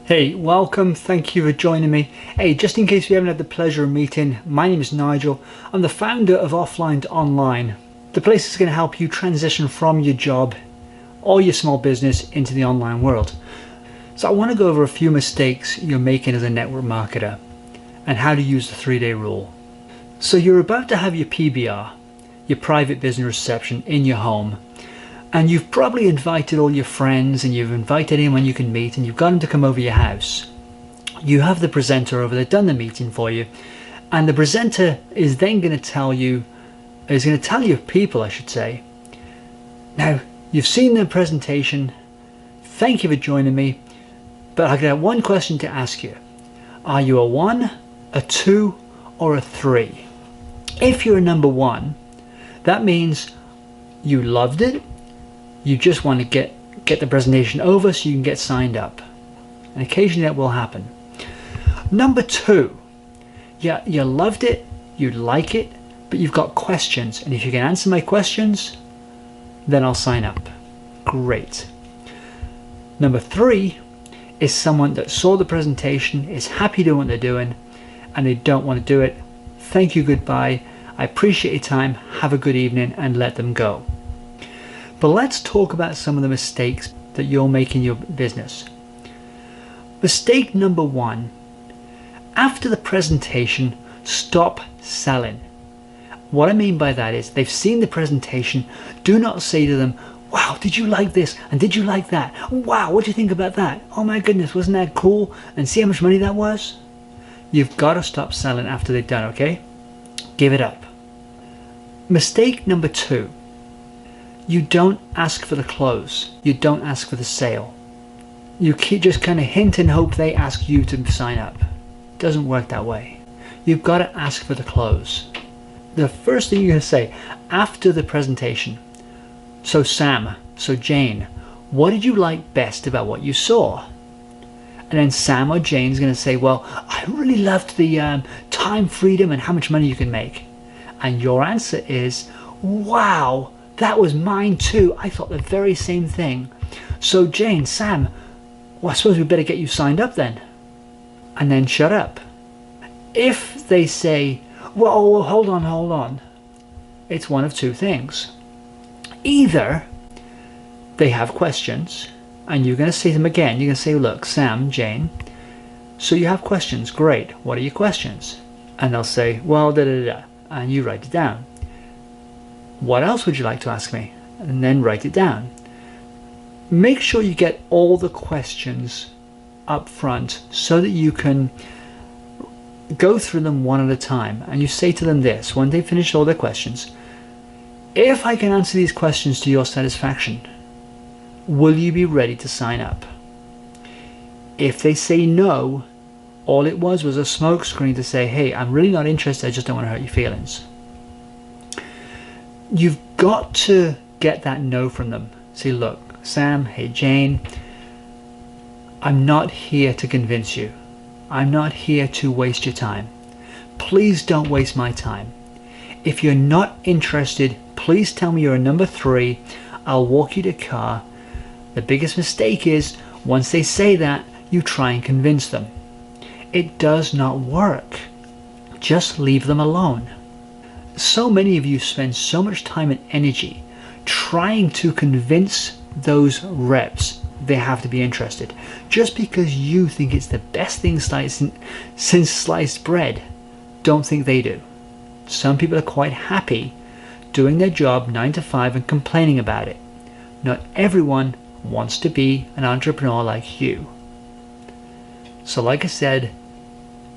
Hey, welcome, thank you for joining me. Hey, just in case we haven't had the pleasure of meeting, my name is Nigel. I'm the founder of Offline to Online. The place that's going to help you transition from your job or your small business into the online world. So I want to go over a few mistakes you're making as a network marketer and how to use the 3-day rule. So you're about to have your PBR, your private business reception, in your home. And you've probably invited all your friends and you've invited anyone you can meet and you've got them to come over your house. You have the presenter over there done the meeting for you, and the presenter is then going to tell your people, I should say, now you've seen the presentation, thank you for joining me, but I got one question to ask you. Are you a 1, a 2 or a 3? If you're a number 1, that means you loved it. You just want to get the presentation over so you can get signed up. And occasionally that will happen. Number 2, yeah, you loved it, you like it, but you've got questions. And if you can answer my questions, then I'll sign up. Great. Number 3 is someone that saw the presentation, is happy doing what they're doing, and they don't want to do it. Thank you, goodbye. I appreciate your time. Have a good evening, and let them go. But let's talk about some of the mistakes that you'll make in your business. Mistake number 1, after the presentation, stop selling. What I mean by that is they've seen the presentation. Do not say to them, wow, did you like this? And did you like that? Wow, what do you think about that? Oh my goodness, wasn't that cool? And see how much money that was? You've got to stop selling after they've done, okay? Give it up. Mistake number 2. You don't ask for the close. You don't ask for the sale. You just kind of hint and hope they ask you to sign up. It doesn't work that way. You've got to ask for the close. The first thing you're going to say after the presentation, so Sam, so Jane, what did you like best about what you saw? And then Sam or Jane's going to say, well, I really loved the time freedom and how much money you can make. And your answer is, wow, that was mine too. I thought the very same thing. So Jane, Sam, well, I suppose we better get you signed up then. And then shut up. If they say, well, hold on. It's one of two things. Either they have questions and you're going to say to them again, you're going to say, look, Sam, Jane, so you have questions. Great. What are your questions? And they'll say, well, da-da-da-da. And you write it down. What else would you like to ask me? And then write it down. Make sure you get all the questions up front so that you can go through them one at a time. And you say to them this, when they finish all their questions, if I can answer these questions to your satisfaction, will you be ready to sign up? If they say no, all it was a smokescreen to say, hey, I'm really not interested, I just don't want to hurt your feelings. You've got to get that no from them. Say, look, Sam, hey, Jane, I'm not here to convince you. I'm not here to waste your time. Please don't waste my time. If you're not interested, please tell me you're a number 3. I'll walk you to the car. The biggest mistake is once they say that, you try and convince them. It does not work. Just leave them alone. So many of you spend so much time and energy trying to convince those reps they have to be interested, just because you think it's the best thing since sliced bread. Don't think they do. Some people are quite happy doing their job 9 to 5 and complaining about it. Not everyone wants to be an entrepreneur like you. So like I said,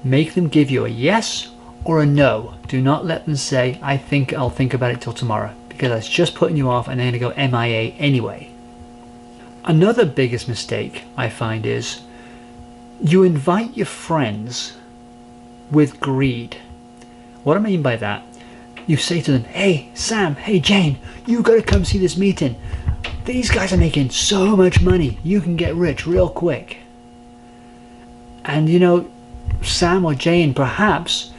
make them give you a yes or a no. Do not let them say, I'll think about it till tomorrow, because that's just putting you off and they're going to go MIA anyway. Another biggest mistake I find is you invite your friends with greed. What I mean by that, you say to them, hey Sam, hey Jane, you got to come see this meeting. These guys are making so much money. You can get rich real quick. And you know, Sam or Jane perhaps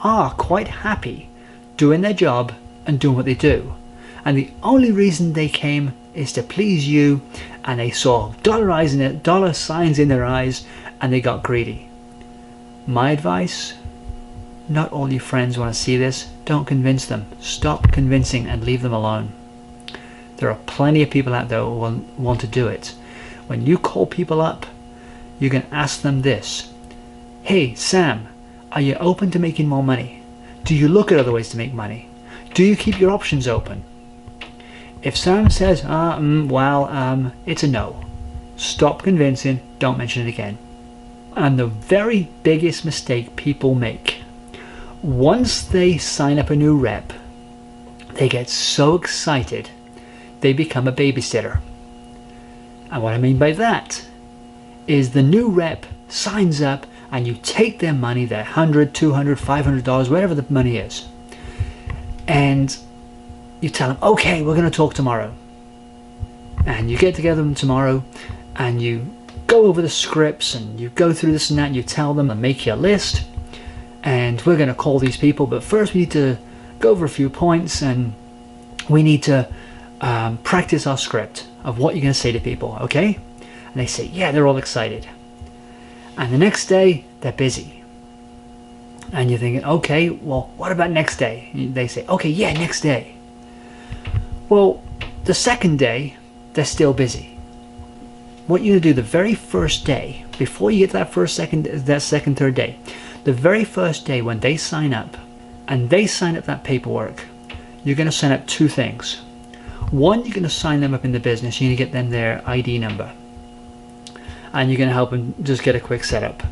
are quite happy doing their job and doing what they do, and the only reason they came is to please you, and they saw dollar signs in their eyes, and they got greedy. My advice, not all your friends want to see this. Don't convince them. Stop convincing and leave them alone. There are plenty of people out there who want to do it. When you call people up, you can ask them this. Hey, Sam, are you open to making more money? Do you look at other ways to make money? Do you keep your options open? If Sam says, it's a no. Stop convincing, don't mention it again. And the very biggest mistake people make, once they sign up a new rep, they get so excited, they become a babysitter. And what I mean by that is the new rep signs up and you take their money, their $100, $200, $500, whatever the money is, and you tell them, okay, we're going to talk tomorrow. And you get together with them tomorrow and you go over the scripts and you go through this and that and you tell them and make your list, and we're going to call these people, but first we need to go over a few points and we need to practice our script of what you're going to say to people, okay? And they say, yeah, they're all excited. And the next day, they're busy. And you're thinking, okay, well, what about next day? They say, okay, yeah, next day. Well, the second day, they're still busy. What you're going to do the very first day, before you get to that second, third day, the very first day when they sign up, and they sign up that paperwork, you're going to sign up two things. One, you're going to sign them up in the business. You're going to get them their ID number. And you're going to help them just get a quick setup.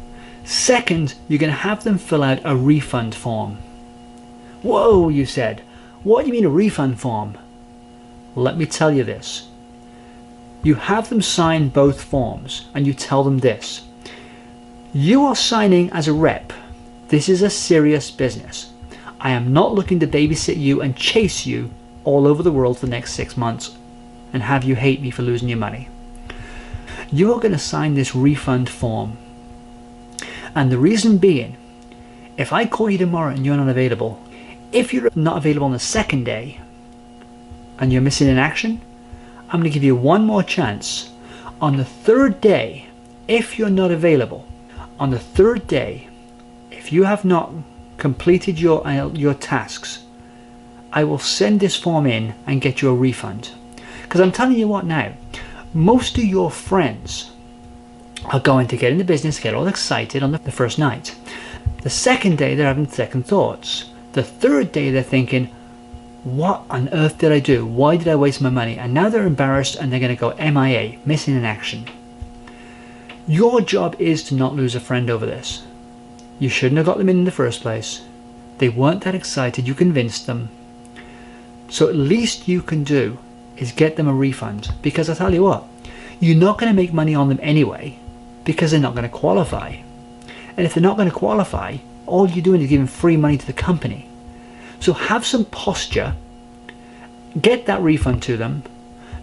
Second, you're going to have them fill out a refund form. Whoa, you said. What do you mean a refund form? Let me tell you this. You have them sign both forms and you tell them this. You are signing as a rep. This is a serious business. I am not looking to babysit you and chase you all over the world for the next 6 months and have you hate me for losing your money. You are going to sign this refund form. And the reason being, if I call you tomorrow and you're not available, if you're not available on the second day and you're missing in action, I'm going to give you one more chance. On the third day, if you're not available, on the third day, if you have not completed your tasks, I will send this form in and get you a refund. Because I'm telling you what now, most of your friends are going to get in the business, get all excited on the first night. The second day, they're having second thoughts. The third day, they're thinking, what on earth did I do? Why did I waste my money? And now they're embarrassed and they're going to go MIA, missing in action. Your job is to not lose a friend over this. You shouldn't have got them in the first place. They weren't that excited. You convinced them. So at least you can do is get them a refund, because I tell you what, you're not going to make money on them anyway because they're not going to qualify. And if they're not going to qualify, all you're doing is giving free money to the company. So have some posture, get that refund to them,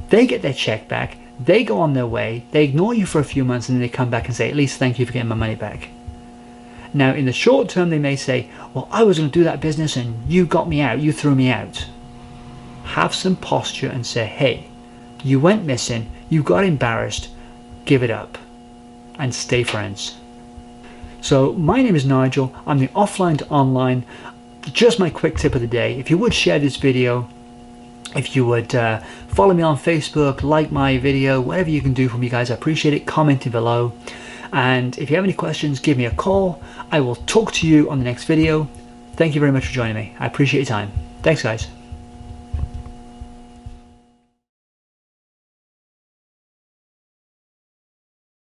they get their check back, they go on their way, they ignore you for a few months, and then they come back and say, at least thank you for getting my money back. Now in the short term they may say, well, I was going to do that business and you got me out, you threw me out. Have some posture and say, hey, you went missing, you got embarrassed, give it up and stay friends. So my name is Nigel, I'm the Offline to Online. Just my quick tip of the day, if you would share this video, if you would follow me on Facebook, like my video, whatever you can do for me guys, I appreciate it, commenting below. And if you have any questions, give me a call. I will talk to you on the next video. Thank you very much for joining me. I appreciate your time. Thanks guys.